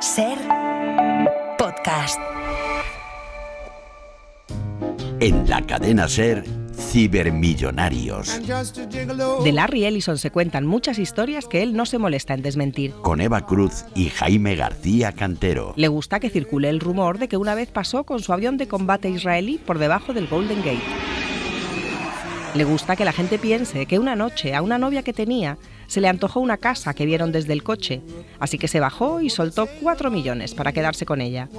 SER Podcast. En la cadena SER, Cibermillonarios. De Larry Ellison se cuentan muchas historias que él no se molesta en desmentir. Con Eva Cruz y Jaime García Cantero. Le gusta que circule el rumor de que una vez pasó con su avión de combate israelí por debajo del Golden Gate. Le gusta que la gente piense que una noche a una novia que tenía se le antojó una casa que vieron desde el coche, así que se bajó y soltó 4 millones para quedarse con ella.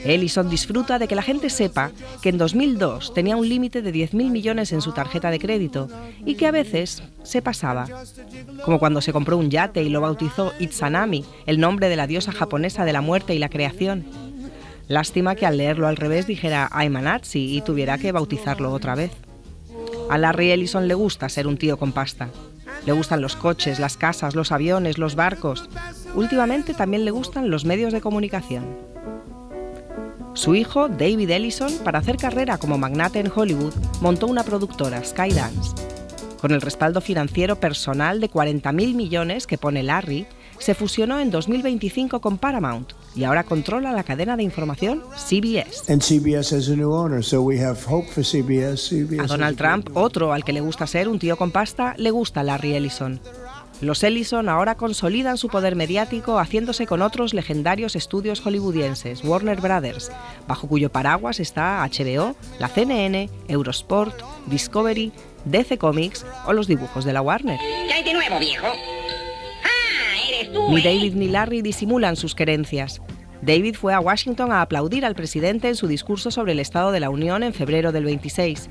Ellison disfruta de que la gente sepa que en 2002 tenía un límite de 10.000 millones en su tarjeta de crédito y que a veces se pasaba. Como cuando se compró un yate y lo bautizó Izanami, el nombre de la diosa japonesa de la muerte y la creación. Lástima que al leerlo al revés dijera Aimanatsi y tuviera que bautizarlo otra vez. A Larry Ellison le gusta ser un tío con pasta. Le gustan los coches, las casas, los aviones, los barcos. Últimamente también le gustan los medios de comunicación. Su hijo, David Ellison, para hacer carrera como magnate en Hollywood, montó una productora, Skydance. Con el respaldo financiero personal de 40.000 millones que pone Larry, se fusionó en 2025 con Paramount y ahora controla la cadena de información CBS. And CBS has a new owner, so we have hope for CBS. A Donald Trump, otro al que le gusta ser un tío con pasta, le gusta Larry Ellison. Los Ellison ahora consolidan su poder mediático haciéndose con otros legendarios estudios hollywoodienses, Warner Brothers, bajo cuyo paraguas está HBO, la CNN, Eurosport, Discovery, DC Comics o los dibujos de la Warner. ¿Qué hay de nuevo, viejo? Eres tú, Ni David ni Larry disimulan sus querencias. David fue a Washington a aplaudir al presidente en su discurso sobre el Estado de la Unión en febrero del 26.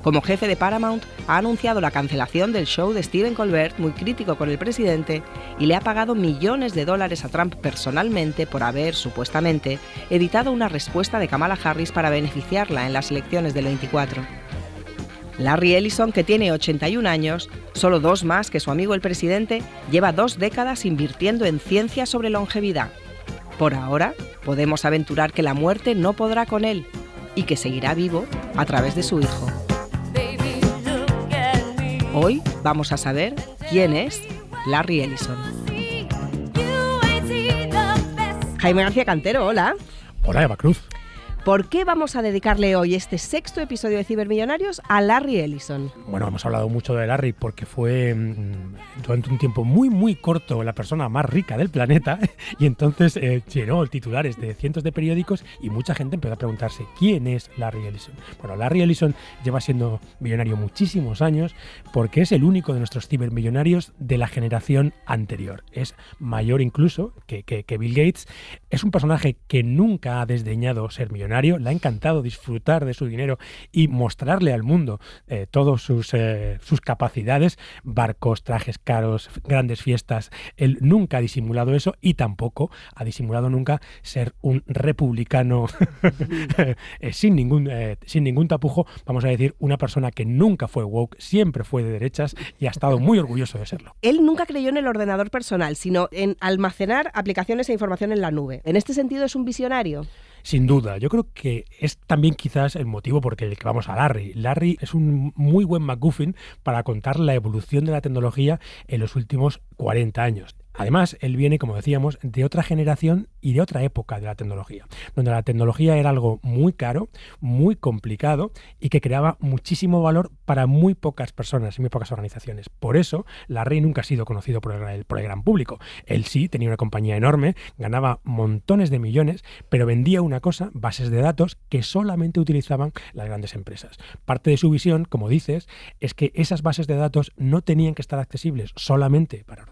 Como jefe de Paramount, ha anunciado la cancelación del show de Stephen Colbert, muy crítico con el presidente, y le ha pagado millones de dólares a Trump personalmente por haber, supuestamente, editado una respuesta de Kamala Harris para beneficiarla en las elecciones del 24. Larry Ellison, que tiene 81 años, solo 2 más que su amigo el presidente, lleva 2 décadas invirtiendo en ciencia sobre longevidad. Por ahora, podemos aventurar que la muerte no podrá con él y que seguirá vivo a través de su hijo. Hoy vamos a saber quién es Larry Ellison. Jaime García Cantero, hola. Hola, Eva Cruz. ¿Por qué vamos a dedicarle hoy este 6º episodio de Cibermillonarios a Larry Ellison? Bueno, hemos hablado mucho de Larry porque fue durante un tiempo muy corto la persona más rica del planeta y entonces llenó titulares de cientos de periódicos y mucha gente empezó a preguntarse ¿quién es Larry Ellison? Bueno, Larry Ellison lleva siendo millonario muchísimos años porque es el único de nuestros cibermillonarios de la generación anterior. Es mayor incluso que Bill Gates. Es un personaje que nunca ha desdeñado ser millonario. Le ha encantado disfrutar de su dinero y mostrarle al mundo todas sus capacidades, barcos, trajes caros, grandes fiestas. Él nunca ha disimulado eso y tampoco ha disimulado nunca ser un republicano sin ningún tapujo. Vamos a decir, una persona que nunca fue woke, siempre fue de derechas y ha estado muy orgulloso de serlo. Él nunca creyó en el ordenador personal, sino en almacenar aplicaciones e información en la nube. En este sentido, ¿es un visionario? Sin duda, yo creo que es también quizás el motivo por el que vamos a Larry. Larry es un muy buen MacGuffin para contar la evolución de la tecnología en los últimos 40 años. Además, él viene, como decíamos, de otra generación y de otra época de la tecnología, donde la tecnología era algo muy caro, muy complicado y que creaba muchísimo valor para muy pocas personas y muy pocas organizaciones. Por eso, Larry nunca ha sido conocido por el gran público. Él sí tenía una compañía enorme, ganaba montones de millones, pero vendía una cosa, bases de datos, que solamente utilizaban las grandes empresas. Parte de su visión, como dices, es que esas bases de datos no tenían que estar accesibles solamente para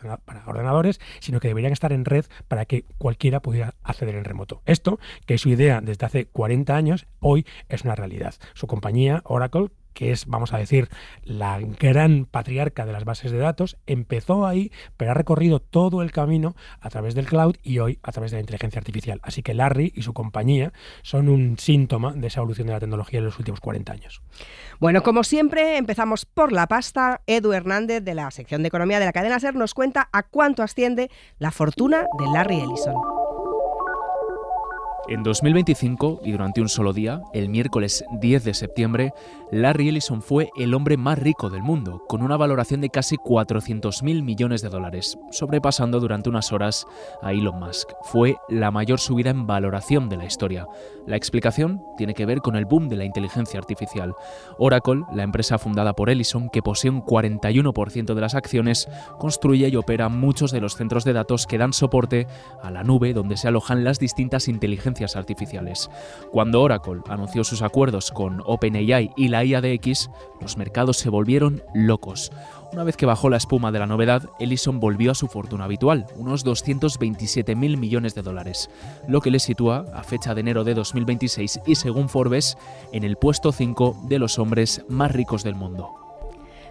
ordenadores, sino que deberían estar en red para que cualquiera pudiera acceder en remoto. Esto, que es su idea desde hace 40 años, hoy es una realidad. Su compañía, Oracle, que es, vamos a decir, la gran patriarca de las bases de datos, empezó ahí, pero ha recorrido todo el camino a través del cloud y hoy a través de la inteligencia artificial. Así que Larry y su compañía son un síntoma de esa evolución de la tecnología en los últimos 40 años. Bueno, como siempre, empezamos por la pasta. Edu Hernández, de la sección de Economía de la cadena SER, nos cuenta a cuánto asciende la fortuna de Larry Ellison. En 2025, y durante un solo día, el miércoles 10 de septiembre, Larry Ellison fue el hombre más rico del mundo, con una valoración de casi 400.000 millones de dólares, sobrepasando durante unas horas a Elon Musk. Fue la mayor subida en valoración de la historia. La explicación tiene que ver con el boom de la inteligencia artificial. Oracle, la empresa fundada por Ellison, que posee un 41% de las acciones, construye y opera muchos de los centros de datos que dan soporte a la nube donde se alojan las distintas inteligencias artificiales. Cuando Oracle anunció sus acuerdos con OpenAI y la IA de X, los mercados se volvieron locos. Una vez que bajó la espuma de la novedad, Ellison volvió a su fortuna habitual, unos 227.000 millones de dólares, lo que le sitúa, a fecha de enero de 2026 y según Forbes, en el puesto 5 de los hombres más ricos del mundo.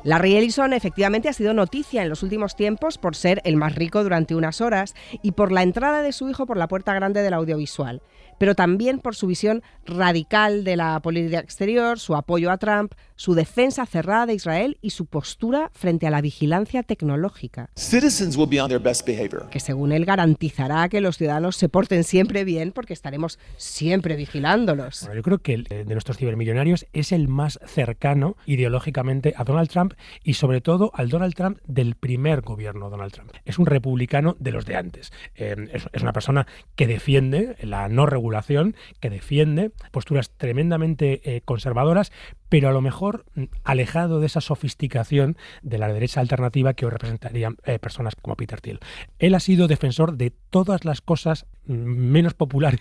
Larry Ellison efectivamente ha sido noticia en los últimos tiempos por ser el más rico durante unas horas y por la entrada de su hijo por la puerta grande del audiovisual, pero también por su visión radical de la política exterior, su apoyo a Trump, su defensa cerrada de Israel y su postura frente a la vigilancia tecnológica, que según él garantizará que los ciudadanos se porten siempre bien porque estaremos siempre vigilándolos. Bueno, yo creo que el de nuestros cibermillonarios es el más cercano ideológicamente a Donald Trump y sobre todo al Donald Trump del primer gobierno Donald Trump. Es un republicano de los de antes. Es una persona que defiende la no regulación, que defiende posturas tremendamente conservadoras, pero a lo mejor alejado de esa sofisticación de la derecha alternativa que hoy representarían personas como Peter Thiel. Él ha sido defensor de todas las cosas menos populares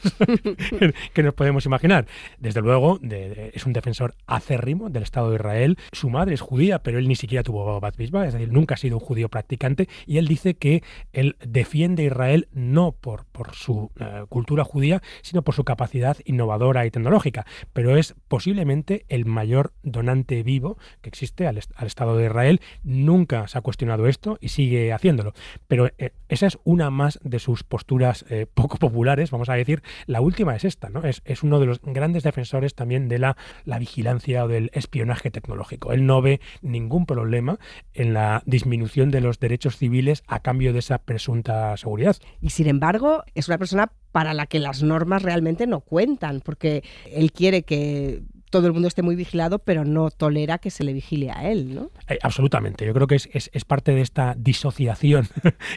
que nos podemos imaginar. Desde luego, es un defensor acérrimo del Estado de Israel. Su madre es judía, pero él ni siquiera tuvo bat mitzvah, es decir, nunca ha sido un judío practicante, y él dice que él defiende a Israel no por su cultura judía, sino por su capacidad innovadora y tecnológica, pero es posiblemente el mayor donante vivo que existe al Estado de Israel. Nunca se ha cuestionado esto y sigue haciéndolo, pero esa es una más de sus posturas poco populares, vamos a decir. La última es esta, ¿no? Es uno de los grandes defensores también de la vigilancia o del espionaje tecnológico. Él no ve ningún problema en la disminución de los derechos civiles a cambio de esa presunta seguridad. Y sin embargo, es una persona para la que las normas realmente no cuentan, porque él quiere que todo el mundo esté muy vigilado, pero no tolera que se le vigile a él, ¿no? Absolutamente. Yo creo que es parte de esta disociación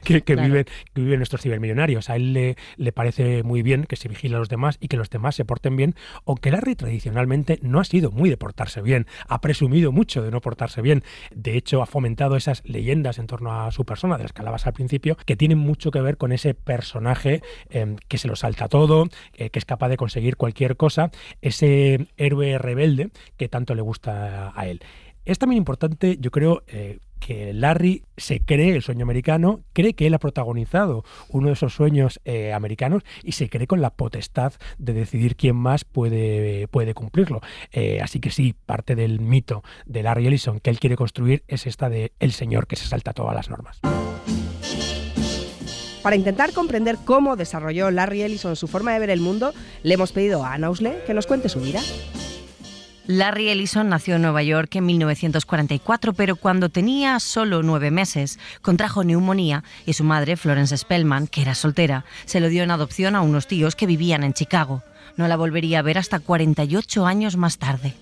que claro, viven nuestros cibermillonarios. A él le parece muy bien que se vigile a los demás y que los demás se porten bien, aunque Larry tradicionalmente no ha sido muy de portarse bien, ha presumido mucho de no portarse bien. De hecho, ha fomentado esas leyendas en torno a su persona, de las que hablabas al principio, que tienen mucho que ver con ese personaje que se lo salta todo, que es capaz de conseguir cualquier cosa, ese héroe rebelde que tanto le gusta a él. Es también importante, yo creo, que Larry se cree el sueño americano, cree que él ha protagonizado uno de esos sueños americanos y se cree con la potestad de decidir quién más puede cumplirlo. Así que sí, parte del mito de Larry Ellison que él quiere construir es esta de el señor que se salta todas las normas. Para intentar comprender cómo desarrolló Larry Ellison su forma de ver el mundo, le hemos pedido a Ana Ousle que nos cuente su vida. Larry Ellison nació en Nueva York en 1944, pero cuando tenía solo 9 meses contrajo neumonía y su madre, Florence Spellman, que era soltera, se lo dio en adopción a unos tíos que vivían en Chicago. No la volvería a ver hasta 48 años más tarde.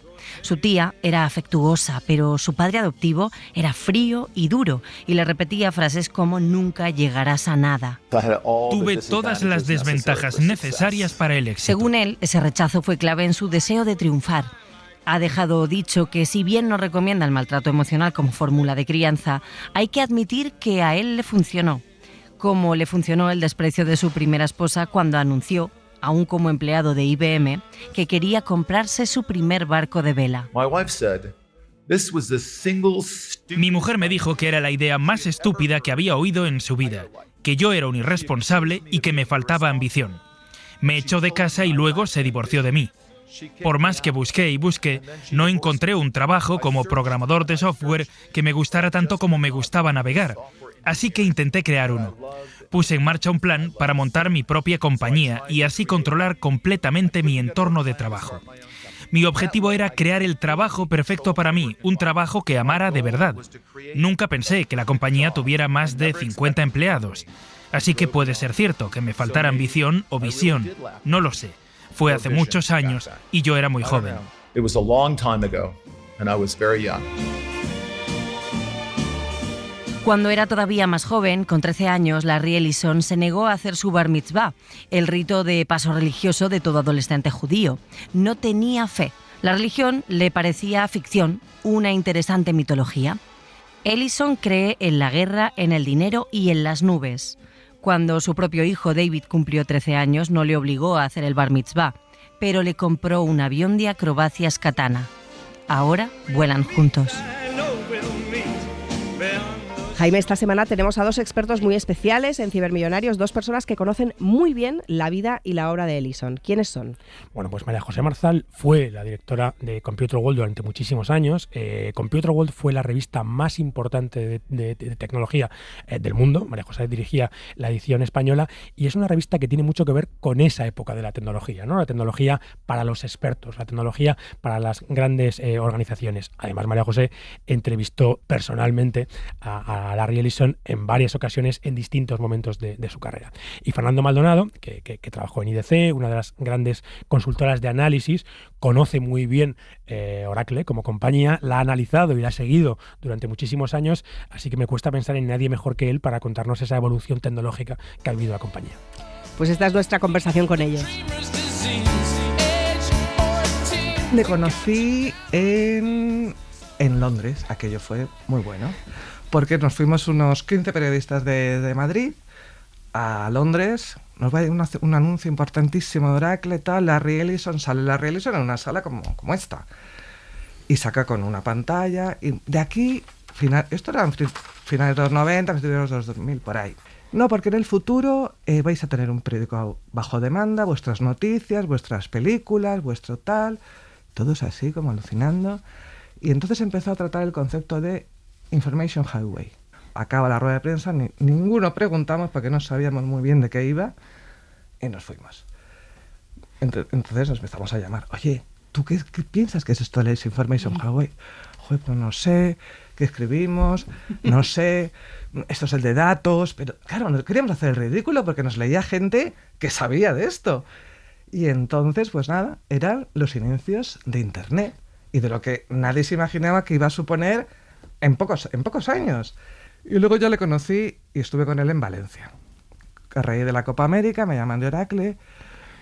Su tía era afectuosa, pero su padre adoptivo era frío y duro y le repetía frases como «nunca llegarás a nada». Tuve todas las desventajas necesarias para el éxito. Según él, ese rechazo fue clave en su deseo de triunfar. Ha dejado dicho que si bien no recomienda el maltrato emocional como fórmula de crianza, hay que admitir que a él le funcionó. Como le funcionó el desprecio de su primera esposa cuando anunció, aún como empleado de IBM, que quería comprarse su primer barco de vela. Mi mujer me dijo que era la idea más estúpida que había oído en su vida, que yo era un irresponsable y que me faltaba ambición. Me echó de casa y luego se divorció de mí. Por más que busqué y busqué, no encontré un trabajo como programador de software que me gustara tanto como me gustaba navegar. Así que intenté crear uno. Puse en marcha un plan para montar mi propia compañía y así controlar completamente mi entorno de trabajo. Mi objetivo era crear el trabajo perfecto para mí, un trabajo que amara de verdad. Nunca pensé que la compañía tuviera más de 50 empleados. Así que puede ser cierto que me faltara ambición o visión, no lo sé. Fue hace muchos años y yo era muy joven. It was a long time ago, and I was very young. Cuando era todavía más joven, con 13 años, Larry Ellison se negó a hacer su bar mitzvah, el rito de paso religioso de todo adolescente judío. No tenía fe. La religión le parecía ficción, una interesante mitología. Ellison cree en la guerra, en el dinero y en las nubes. Cuando su propio hijo David cumplió 13 años, no le obligó a hacer el bar mitzvah, pero le compró un avión de acrobacias Katana. Ahora vuelan juntos. Jaime, esta semana tenemos a dos expertos muy especiales en Cibermillonarios, dos personas que conocen muy bien la vida y la obra de Ellison. ¿Quiénes son? Bueno, pues María José Marzal fue la directora de Computer World durante muchísimos años. Computer World fue la revista más importante de tecnología del mundo. María José dirigía la edición española y es una revista que tiene mucho que ver con esa época de la tecnología, ¿no? La tecnología para los expertos, la tecnología para las grandes organizaciones. Además, María José entrevistó personalmente a Larry Ellison en varias ocasiones en distintos momentos de su carrera. Y Fernando Maldonado, que trabajó en IDC, una de las grandes consultoras de análisis, conoce muy bien Oracle como compañía, la ha analizado y la ha seguido durante muchísimos años, así que me cuesta pensar en nadie mejor que él para contarnos esa evolución tecnológica que ha vivido la compañía. Pues esta es nuestra conversación con ellos. Le conocí en Londres, aquello fue muy bueno. Porque nos fuimos unos 15 periodistas de Madrid a Londres, nos va un anuncio importantísimo de Oracle, tal, Larry Ellison, sale Larry Ellison en una sala como esta, y saca con una pantalla, y de aquí, esto era finales de los 90, principios de los 2000, por ahí. No, porque en el futuro vais a tener un periódico bajo demanda, vuestras noticias, vuestras películas, vuestro tal, todos así como alucinando, y entonces empezó a tratar el concepto de Information Highway. Acaba la rueda de prensa, ninguno preguntamos porque no sabíamos muy bien de qué iba y nos fuimos. Entonces nos empezamos a llamar. Oye, ¿tú qué piensas que es esto de Information Highway? Joder, pues no sé, ¿qué escribimos? No sé, esto es el de datos, pero claro, no queríamos hacer el ridículo porque nos leía gente que sabía de esto. Y entonces, pues nada, eran los inicios de Internet y de lo que nadie se imaginaba que iba a suponer en pocos años. Y luego yo le conocí y estuve con él en Valencia. A raíz de la Copa América me llaman de Oracle,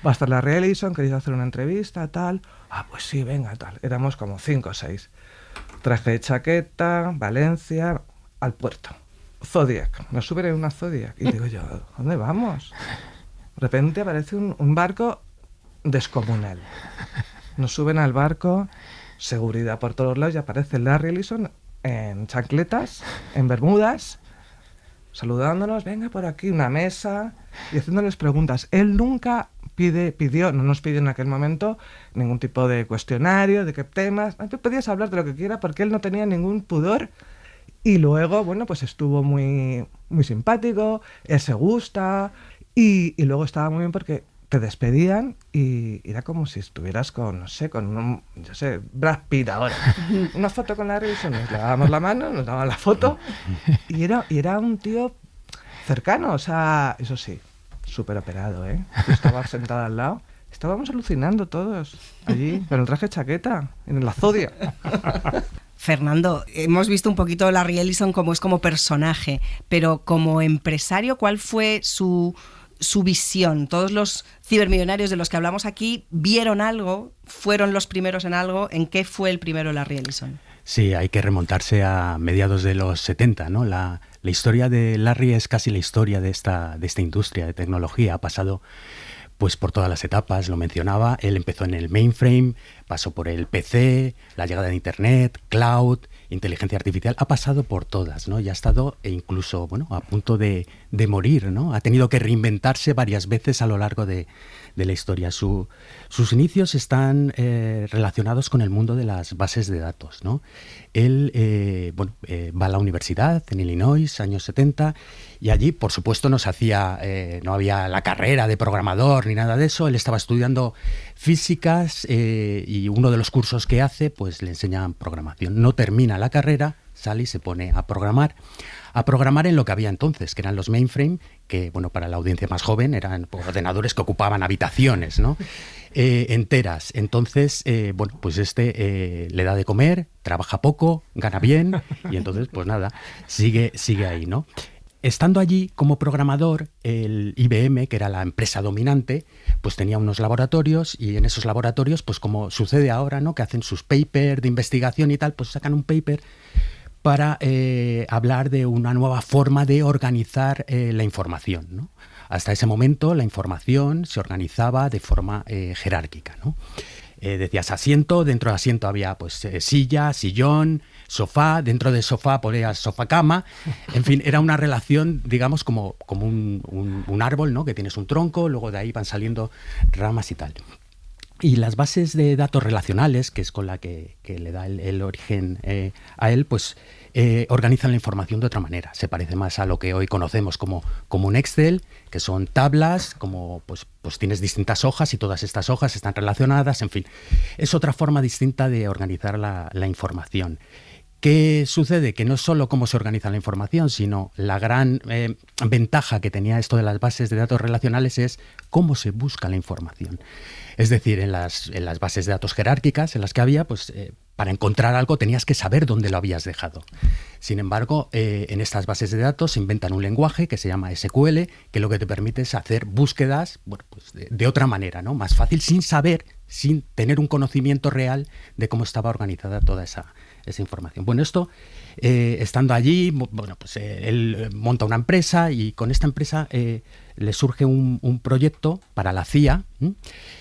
va a estar Larry Ellison, queréis hacer una entrevista, tal. Ah, pues sí, venga, tal. Éramos como 5 o 6. Traje de chaqueta, Valencia, al puerto. Zodiac, nos suben en una Zodiac. Y digo yo, ¿dónde vamos? De repente aparece un barco descomunal. Nos suben al barco, seguridad por todos lados, y aparece Larry Ellison en chancletas, en bermudas, saludándonos, venga por aquí, una mesa, y haciéndoles preguntas. Él nunca no nos pidió en aquel momento ningún tipo de cuestionario, de qué temas, tú podías hablar de lo que quiera porque él no tenía ningún pudor. Y luego, bueno, pues estuvo muy, muy simpático, él se gusta, y luego estaba muy bien porque te despedían y era como si estuvieras con, no sé, Brad Pitt ahora. Una foto con Larry Ellison, nos le dábamos la mano, nos daban la foto, y era un tío cercano, o sea, eso sí, súper operado, ¿eh? Yo estaba sentado al lado, estábamos alucinando todos allí, con el traje de chaqueta, en la Zodiac. Fernando, hemos visto un poquito a Larry Ellison como es como personaje, pero como empresario, ¿cuál fue su visión? Todos los cibermillonarios de los que hablamos aquí vieron algo, fueron los primeros en algo. ¿En qué fue el primero Larry Ellison? Sí, hay que remontarse a mediados de los 70, ¿no? La historia de Larry es casi la historia de esta industria de tecnología. Ha pasado pues por todas las etapas, lo mencionaba. Él empezó en el mainframe, pasó por el PC, la llegada de Internet, cloud, inteligencia artificial, ha pasado por todas, ¿no? Y ha estado incluso, bueno, a punto de morir, ¿no? Ha tenido que reinventarse varias veces a lo largo de la historia. Sus inicios están relacionados con el mundo de las bases de datos, ¿no? Él va a la universidad en Illinois, años 70, y allí, por supuesto, no había la carrera de programador ni nada de eso. Él estaba estudiando físicas y uno de los cursos que hace, pues le enseñan programación. No termina la carrera, sale y se pone a programar en lo que había entonces, que eran los mainframe, que, bueno, para la audiencia más joven eran ordenadores que ocupaban habitaciones, ¿no? Enteras. Entonces, bueno, pues le da de comer, trabaja poco, gana bien, y entonces, pues nada, sigue ahí, ¿no? Estando allí como programador, el IBM, que era la empresa dominante, pues tenía unos laboratorios, y en esos laboratorios, pues como sucede ahora, ¿no? Que hacen sus papers de investigación y tal, pues sacan un paper para hablar de una nueva forma de organizar la información, ¿no? Hasta ese momento la información se organizaba de forma jerárquica, ¿no? Decías asiento, dentro de asiento había pues silla, sillón, sofá, dentro de sofá ponías sofá-cama, en fin, era una relación, digamos, como un árbol, ¿no? Que tienes un tronco, luego de ahí van saliendo ramas y tal. Y las bases de datos relacionales, que es con la que le da el origen a él, pues organizan la información de otra manera. Se parece más a lo que hoy conocemos como un Excel, que son tablas, como pues tienes distintas hojas y todas estas hojas están relacionadas, en fin. Es otra forma distinta de organizar la información. ¿Qué sucede? Que no es solo cómo se organiza la información, sino la gran ventaja que tenía esto de las bases de datos relacionales es cómo se busca la información. Es decir, en las bases de datos jerárquicas en las que había, pues para encontrar algo tenías que saber dónde lo habías dejado. Sin embargo, en estas bases de datos se inventan un lenguaje que se llama SQL, que lo que te permite es hacer búsquedas, bueno, pues de otra manera, ¿no? Más fácil, sin tener un conocimiento real de cómo estaba organizada toda esa información. Bueno, esto, estando allí, bueno, pues él monta una empresa, y con esta empresa le surge un proyecto para la CIA,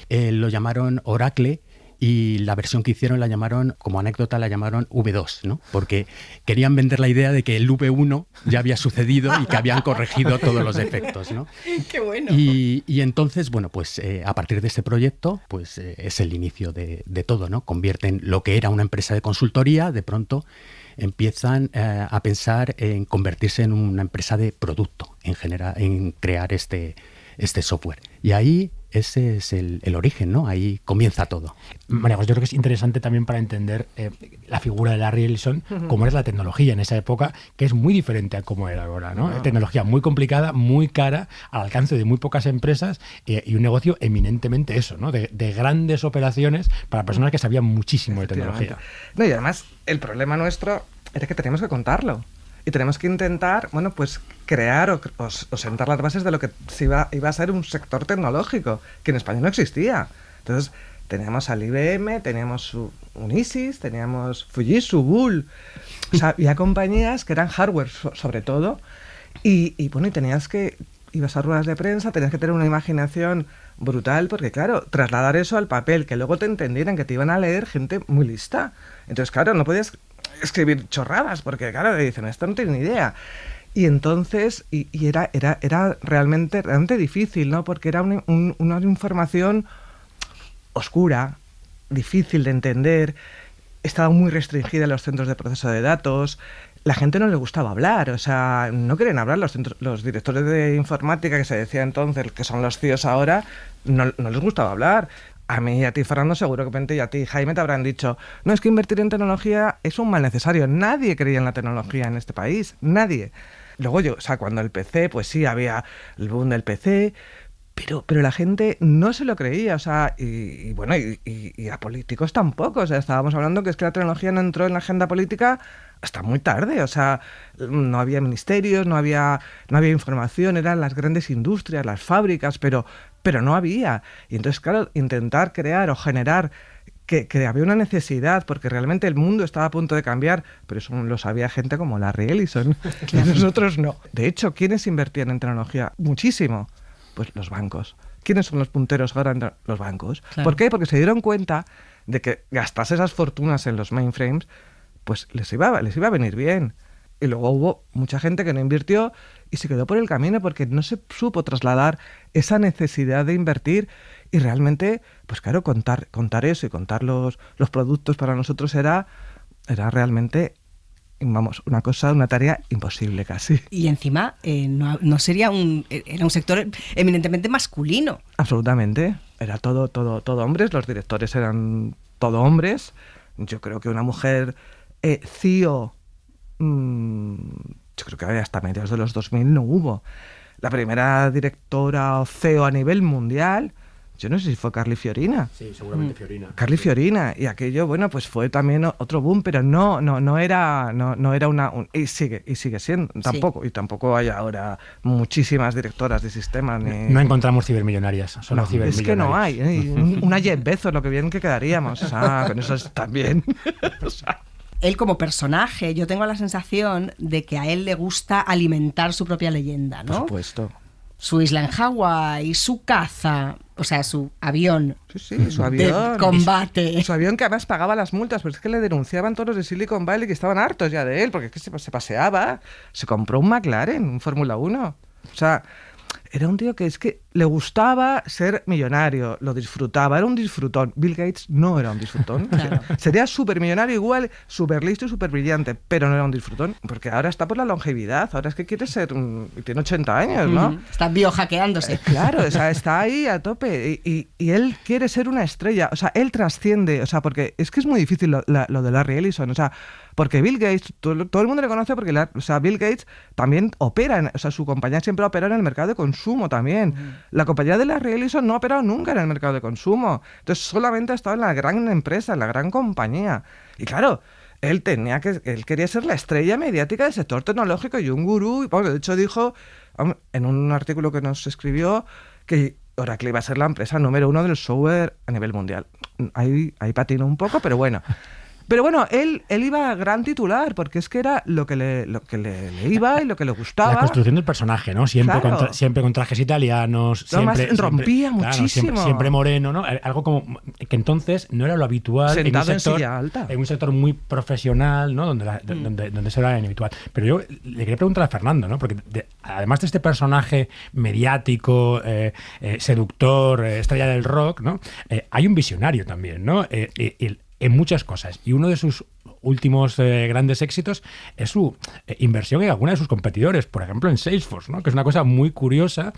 lo llamaron Oracle, y la versión que hicieron la llamaron, como anécdota, la llamaron V2, ¿no? Porque querían vender la idea de que el V1 ya había sucedido y que habían corregido todos los defectos, ¿no? ¡Qué bueno! Y entonces, bueno, pues a partir de este proyecto, pues es el inicio de todo, ¿no? Convierten lo que era una empresa de consultoría, de pronto empiezan a pensar en convertirse en una empresa de producto, en general, en crear este software. Y ahí ese es el origen, ¿no? Ahí comienza todo. María, pues yo creo que es interesante también para entender la figura de Larry Ellison, cómo es la tecnología en esa época, que es muy diferente a cómo era ahora, ¿no? Tecnología muy complicada, muy cara, al alcance de muy pocas empresas, y un negocio eminentemente eso, ¿no? De grandes operaciones para personas que sabían muchísimo de tecnología. No, y además, el problema nuestro era que teníamos que contarlo. Y tenemos que intentar, bueno, pues crear o sentar las bases de lo que iba a ser un sector tecnológico, que en España no existía. Entonces, teníamos al IBM, teníamos Unisys, teníamos Fujitsu, Bull. O sea, había compañías que eran hardware sobre todo. Y bueno, ibas a ruedas de prensa, tenías que tener una imaginación brutal, porque claro, trasladar eso al papel, que luego te entendieran, que te iban a leer gente muy lista. Entonces, claro, no podías escribir chorradas, porque claro, dicen, esto no tiene ni idea. Y entonces, y era realmente difícil, ¿no? Porque era una información oscura, difícil de entender, estaba muy restringida en los centros de proceso de datos, la gente no le gustaba hablar, o sea, no querían hablar, los directores de informática, que se decía entonces, que son los CIOs ahora, no les gustaba hablar. A mí y a ti, Fernando, seguramente, y a ti, Jaime, te habrán dicho, no, es que invertir en tecnología es un mal necesario. Nadie creía en la tecnología en este país, nadie. Luego cuando el PC, pues sí, había el boom del PC, pero la gente no se lo creía, o sea, y a políticos tampoco, o sea, estábamos hablando que es que la tecnología no entró en la agenda política hasta muy tarde, o sea, no había ministerios, no había información, eran las grandes industrias, las fábricas, pero no había. Y entonces, claro, intentar crear o generar que había una necesidad, porque realmente el mundo estaba a punto de cambiar, pero eso lo sabía gente como Larry Ellison, y nosotros no. De hecho, ¿quiénes invertían en tecnología? Muchísimo. Pues los bancos. ¿Quiénes son los punteros ahora? Los bancos. Claro. ¿Por qué? Porque se dieron cuenta de que gastarse esas fortunas en los mainframes, pues les iba a venir bien. Y luego hubo mucha gente que no invirtió y se quedó por el camino porque no se supo trasladar esa necesidad de invertir, y realmente, pues claro, contar eso y contar los productos para nosotros era realmente, vamos, una tarea imposible casi. Y encima no sería era un sector eminentemente masculino. Absolutamente, era todo hombres, los directores eran todo hombres. Yo creo que una mujer CEO yo creo que hasta mediados de los 2000 no hubo. La primera directora o CEO a nivel mundial, yo no sé si fue Carly Fiorina. Sí, seguramente Fiorina. Carly Fiorina. Y aquello, bueno, pues fue también otro boom, pero no era una... y sigue siendo, tampoco. Sí. Y tampoco hay ahora muchísimas directoras de sistemas. No encontramos cibermillonarias, solo cibermillonarias. Es que no hay. Una Jeff Bezos, lo que bien que quedaríamos. O sea, con eso también. O sea... Él como personaje, yo tengo la sensación de que a él le gusta alimentar su propia leyenda, ¿no? Por supuesto. Su isla en Hawái, su caza, o sea, su avión. Sí, su avión. De combate. Su avión que además pagaba las multas, pero es que le denunciaban todos los de Silicon Valley que estaban hartos ya de él, porque es que se paseaba. Se compró un McLaren, un Fórmula 1. O sea, era un tío que es que le gustaba ser millonario, lo disfrutaba, era un disfrutón. Bill Gates no era un disfrutón. Claro. Sería súper millonario igual, súper listo y súper brillante, pero no era un disfrutón, porque ahora está por la longevidad, ahora es que quiere ser, tiene 80 años, ¿no? Está biohackeándose. Claro, o sea, está ahí a tope y él quiere ser una estrella, o sea, él trasciende, o sea, porque es que es muy difícil lo de Larry Ellison, o sea, porque Bill Gates, todo el mundo le conoce porque Bill Gates también opera, o sea, su compañía siempre ha operado en el mercado de consumo también. La compañía de Larry Ellison no ha operado nunca en el mercado de consumo. Entonces solamente ha estado en la gran empresa, en la gran compañía. Y claro, él quería ser la estrella mediática del sector tecnológico y un gurú. Y bueno, de hecho dijo en un artículo que nos escribió que Oracle iba a ser la empresa número 1 del software a nivel mundial. Ahí patinó un poco, pero bueno. Pero bueno, él iba a gran titular, porque es que era lo que le iba y lo que le gustaba. La construcción del personaje, ¿no? Siempre, claro. Siempre con trajes italianos. Rompía muchísimo. Claro, siempre moreno, ¿no? Algo como que entonces no era lo habitual. Sentado en silla alta. En un sector muy profesional, ¿no? Donde eso era inhabitual. Pero yo le quería preguntar a Fernando, ¿no? Porque además de este personaje mediático, seductor, estrella del rock, ¿no? Hay un visionario también, ¿no? En muchas cosas. Y uno de sus últimos grandes éxitos es su inversión en alguna de sus competidores, por ejemplo en Salesforce, ¿no? Que es una cosa muy curiosa,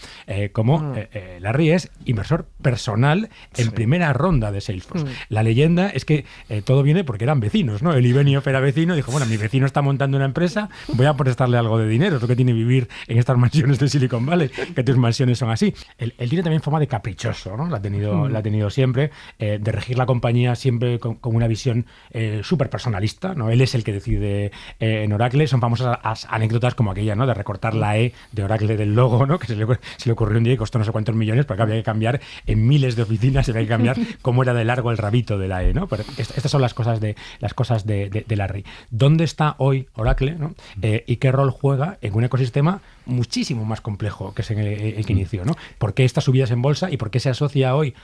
como Larry es inversor personal en primera ronda de Salesforce. La leyenda es que todo viene porque eran vecinos, ¿no? El Benioff era vecino y dijo, bueno, mi vecino está montando una empresa, voy a prestarle algo de dinero, lo que tiene vivir en estas mansiones de Silicon Valley, que tus mansiones son así. Él tiene también fama de caprichoso, ¿no? La ha tenido siempre, de regir la compañía siempre con una visión súper personalista, ¿no? Él es el que decide en Oracle. Son famosas anécdotas como aquella, ¿no? De recortar la E de Oracle del logo, ¿no? Que se le ocurrió un día y costó no sé cuántos millones, porque había que cambiar en miles de oficinas, había que cambiar cómo era de largo el rabito de la E, ¿no? Pero estas son las cosas de Larry. ¿Dónde está hoy Oracle, ¿no? Y qué rol juega en un ecosistema muchísimo más complejo que es el que inició, ¿no? ¿Por qué estas subidas en bolsa y por qué se asocia hoy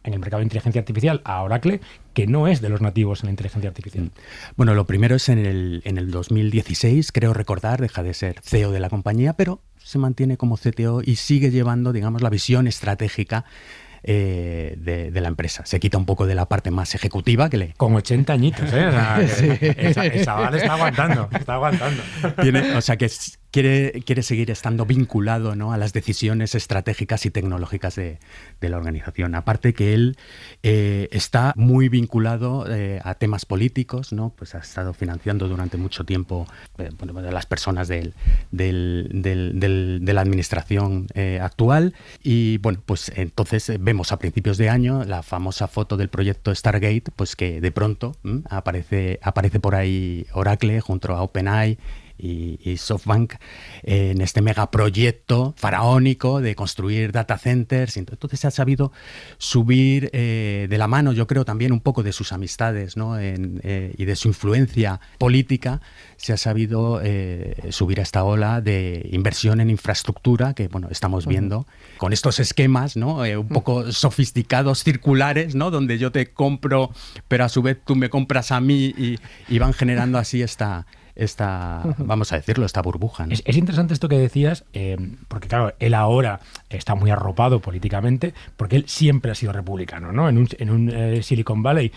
en el mercado de inteligencia artificial a Oracle, que no es de los nativos en la inteligencia artificial? Bueno, lo primero es en el 2016, creo recordar, deja de ser CEO de la compañía, pero se mantiene como CTO y sigue llevando, digamos, la visión estratégica de la empresa. Se quita un poco de la parte más ejecutiva que le... Con 80 añitos, ¿eh? O sea, el chaval está aguantando. O sea, que quiere seguir estando vinculado, ¿no? A las decisiones estratégicas y tecnológicas de la organización. Aparte que él está muy vinculado a temas políticos, ¿no? Pues ha estado financiando durante mucho tiempo de las personas de la administración actual. Y bueno, pues entonces vemos a principios de año la famosa foto del proyecto Stargate, pues que de pronto aparece por ahí Oracle junto a OpenAI y SoftBank en este megaproyecto faraónico de construir data centers. Entonces se ha sabido subir de la mano, yo creo también un poco de sus amistades, ¿no? Y de su influencia política, se ha sabido subir a esta ola de inversión en infraestructura que, bueno, estamos viendo con estos esquemas, ¿no? Un poco sofisticados, circulares, ¿no? Donde yo te compro, pero a su vez tú me compras a mí y van generando así esta, vamos a decirlo, esta burbuja, ¿no? Es interesante esto que decías, porque claro, él ahora está muy arropado políticamente, porque él siempre ha sido republicano, ¿no? En un Silicon Valley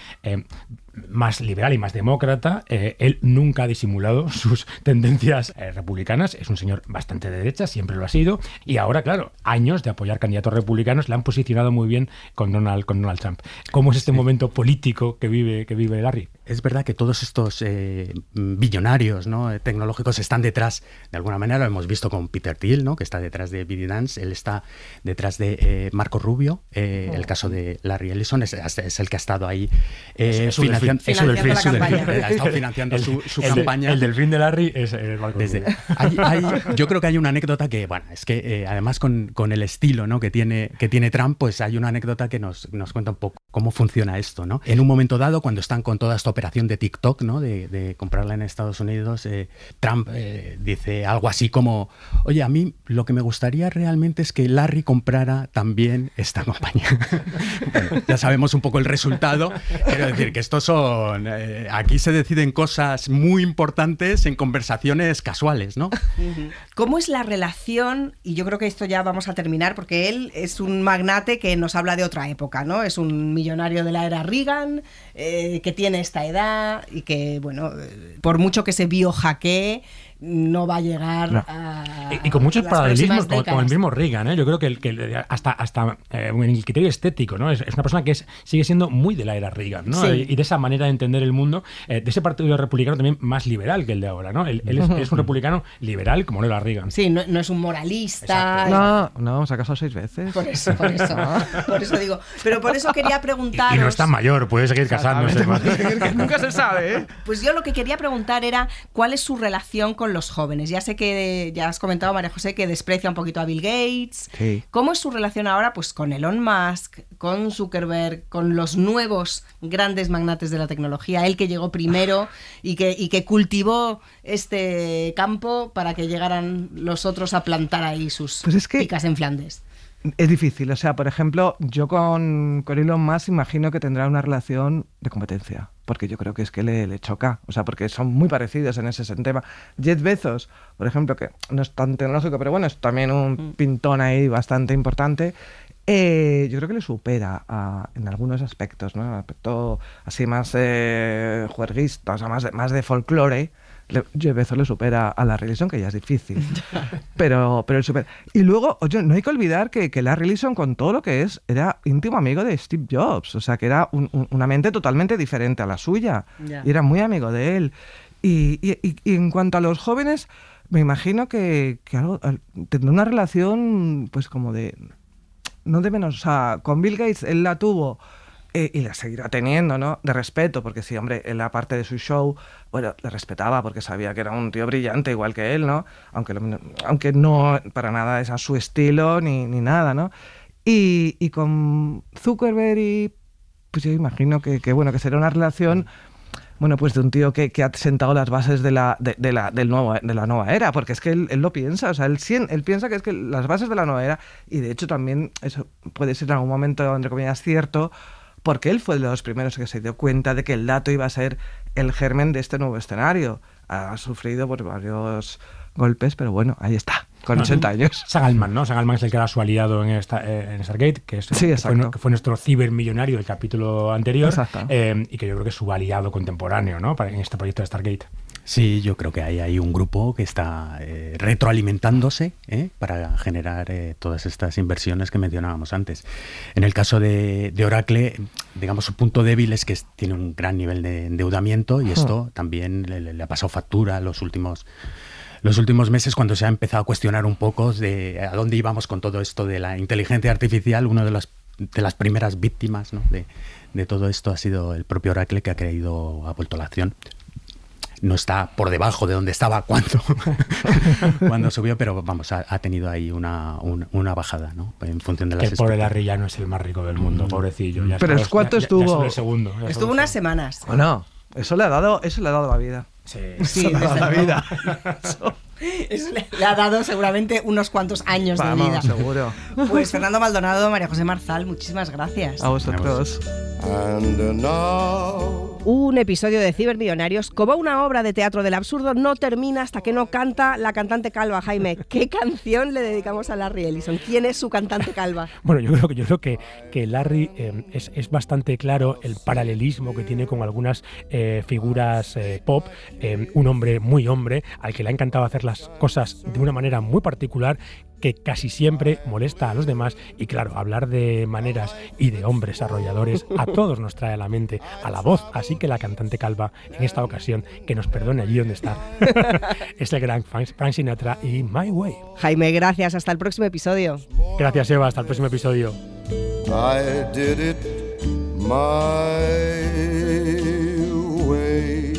más liberal y más demócrata. Él nunca ha disimulado sus tendencias republicanas. Es un señor bastante de derecha, siempre lo ha sido. Y ahora, claro, años de apoyar candidatos republicanos le han posicionado muy bien con Donald Trump. ¿Cómo es este momento político que vive Larry? Es verdad que todos estos billonarios, ¿no?, tecnológicos están detrás, de alguna manera lo hemos visto con Peter Thiel, ¿no?, que está detrás de ByteDance. Él está detrás de Marco Rubio. El caso de Larry Ellison es el que ha estado ahí financiando su campaña. El delfín de Larry es Marco Rubio. Yo creo que hay una anécdota que, bueno, es que además con el estilo, ¿no?, que tiene Trump, pues hay una anécdota que nos cuenta un poco cómo funciona esto, ¿no? En un momento dado, cuando están con toda esta operación de TikTok, ¿no?, de comprarla en Estados Unidos, Trump dice algo así como: oye, a mí lo que me gustaría realmente es que Larry comprara también esta compañía. Bueno, ya sabemos un poco el resultado. Quiero decir que estos son... aquí se deciden cosas muy importantes en conversaciones casuales, ¿no? ¿Cómo es la relación? Y yo creo que esto ya vamos a terminar, porque él es un magnate que nos habla de otra época, ¿no? Es un millonario de la era Reagan, que tiene esta edad y que, bueno, por mucho que se biohackee, no va a llegar a... Y con muchos paralelismos con el mismo Reagan, ¿eh? Yo creo que hasta en el criterio estético, ¿no? Es una persona que sigue siendo muy de la era Reagan, ¿no? Sí. Y de esa manera de entender el mundo, de ese partido republicano también más liberal que el de ahora, ¿no? Él es un republicano liberal como lo era Reagan. Sí, no es un moralista. No, se ha casado 6 veces. Por eso digo. Pero por eso quería preguntaros... Y no es tan mayor, puede seguir casándose. Nunca se sabe, ¿eh? Pues yo lo que quería preguntar era cuál es su relación con los jóvenes. Ya sé que ya has comentado, María José, que desprecia un poquito a Bill Gates. Sí. ¿Cómo es su relación ahora, pues, con Elon Musk, con Zuckerberg, con los nuevos grandes magnates de la tecnología? Él que llegó primero y que cultivó este campo para que llegaran los otros a plantar ahí sus picas en Flandes. Es difícil, o sea, por ejemplo, yo con Elon Musk imagino que tendrá una relación de competencia, porque yo creo que es que le choca, o sea, porque son muy parecidos en ese tema. Jeff Bezos, por ejemplo, que no es tan tecnológico, pero bueno, es también un pintón ahí bastante importante. Yo creo que le supera en algunos aspectos, ¿no? Aspecto así más juerguista, o sea, más de folclore. Jeff Bezos le supera a Larry Ellison, que ya es difícil, pero él supera. Y luego, oye, no hay que olvidar que Larry Ellison, con todo lo que era íntimo amigo de Steve Jobs, o sea, que era una mente totalmente diferente a la suya, y era muy amigo de él. Y en cuanto a los jóvenes, me imagino que tendrá una relación, pues como de... no de menos, o sea, con Bill Gates él la tuvo... y la seguirá teniendo, ¿no? De respeto, porque sí, hombre, en la parte de su show, bueno, le respetaba porque sabía que era un tío brillante igual que él, ¿no? Aunque no para nada es a su estilo ni nada, ¿no? Y con Zuckerberg pues yo imagino que será una relación, bueno, pues de un tío que ha sentado las bases de la nueva era, porque es que él lo piensa, o sea, él piensa que es que las bases de la nueva era, y de hecho también eso puede ser en algún momento, entre comillas, cierto, porque él fue de los primeros que se dio cuenta de que el dato iba a ser el germen de este nuevo escenario. Ha sufrido por varios golpes, pero bueno, ahí está, con 80 años. Sam Altman, ¿no? Sam Altman es el que era su aliado en Stargate, que fue nuestro cibermillonario del capítulo anterior, y que yo creo que es su aliado contemporáneo, ¿no? En este proyecto de Stargate. Sí, yo creo que hay un grupo que está retroalimentándose para generar todas estas inversiones que mencionábamos antes. En el caso de Oracle, digamos, su punto débil es que tiene un gran nivel de endeudamiento, y esto también le ha pasado factura los últimos meses, cuando se ha empezado a cuestionar un poco de a dónde íbamos con todo esto de la inteligencia artificial. Una de las primeras víctimas, ¿no?, de todo esto ha sido el propio Oracle, que ha vuelto a la acción. No está por debajo de donde estaba cuando subió, pero vamos, ha tenido ahí una bajada, ¿no? En función de las expectativas. El pobre Larry ya no es el más rico del mundo, pobrecillo. Pero ¿cuánto estuvo? Ya el segundo. Estuvo unas semanas. Bueno, eso le ha dado la vida. Sí, eso le ha dado la vida. Eso le ha dado seguramente unos cuantos años de vida. Seguro. Pues Fernando Maldonado, María José Marzal, muchísimas gracias. A vosotros. And now Un episodio de Cibermillonarios, como una obra de teatro del absurdo, no termina hasta que no canta la cantante calva. Jaime, ¿qué canción le dedicamos a Larry Ellison? ¿Quién es su cantante calva? Bueno, yo creo que Larry es bastante claro el paralelismo que tiene con algunas figuras pop. Un hombre muy hombre, al que le ha encantado hacer las cosas de una manera muy particular, que casi siempre molesta a los demás, y claro, hablar de maneras y de hombres arrolladores a todos nos trae a la mente a la voz, así que la cantante calva en esta ocasión, que nos perdone allí donde está, es el gran Frank Sinatra y My Way. Jaime, gracias, hasta el próximo episodio. Gracias, Eva, hasta el próximo episodio. I did it my way.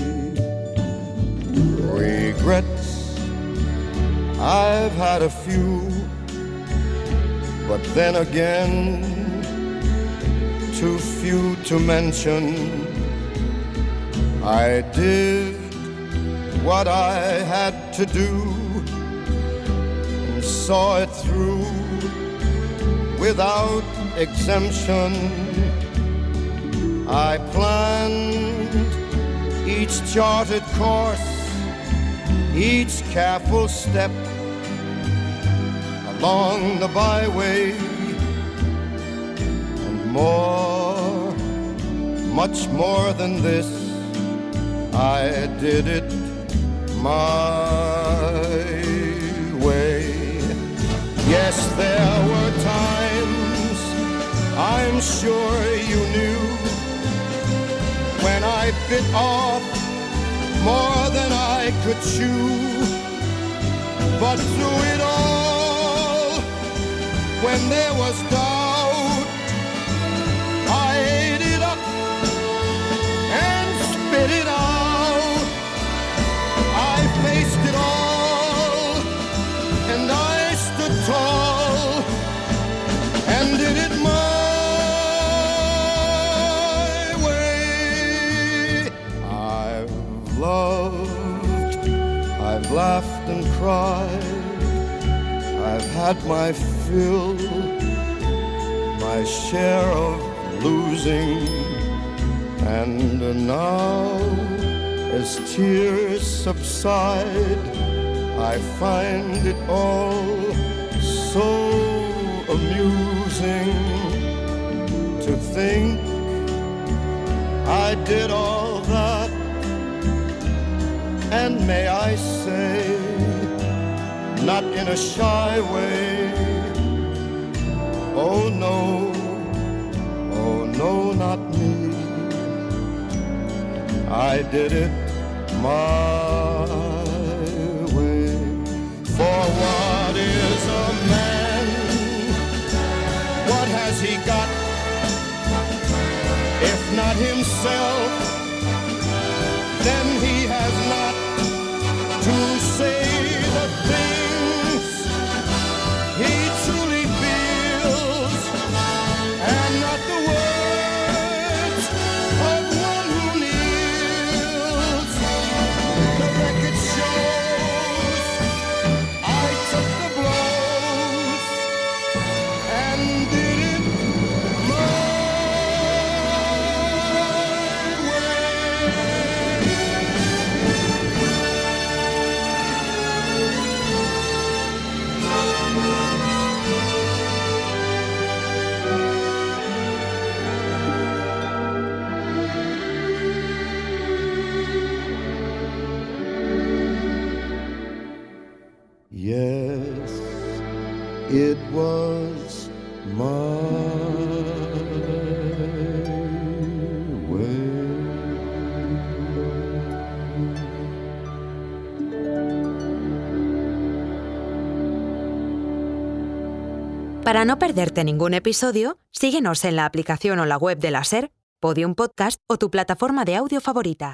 Regrets, I've had a few, but then again, too few to mention. I did what I had to do and saw it through without exemption. I planned each charted course, each careful step along the byway, and more, much more than this, I did it my way. Yes, there were times, I'm sure you knew, when I bit off more than I could chew. But through it all, when there was doubt, I ate it up and spit it out. I faced it all, and I stood tall and did it my way. I've loved, I've laughed and cried, I've had my fill, my share of losing, and now as tears subside, I find it all so amusing to think I did all that, and may I say, not in a shy way, oh no, not me. I did it my way. For what is a man? What has he got? If not himself, then he has not to say the things he truly feels, and not the words of one who kneels. The record shows I took the blows and did it my Yes, it was my way. Para no perderte ningún episodio, síguenos en la aplicación o la web de la SER, Podium Podcast o tu plataforma de audio favorita.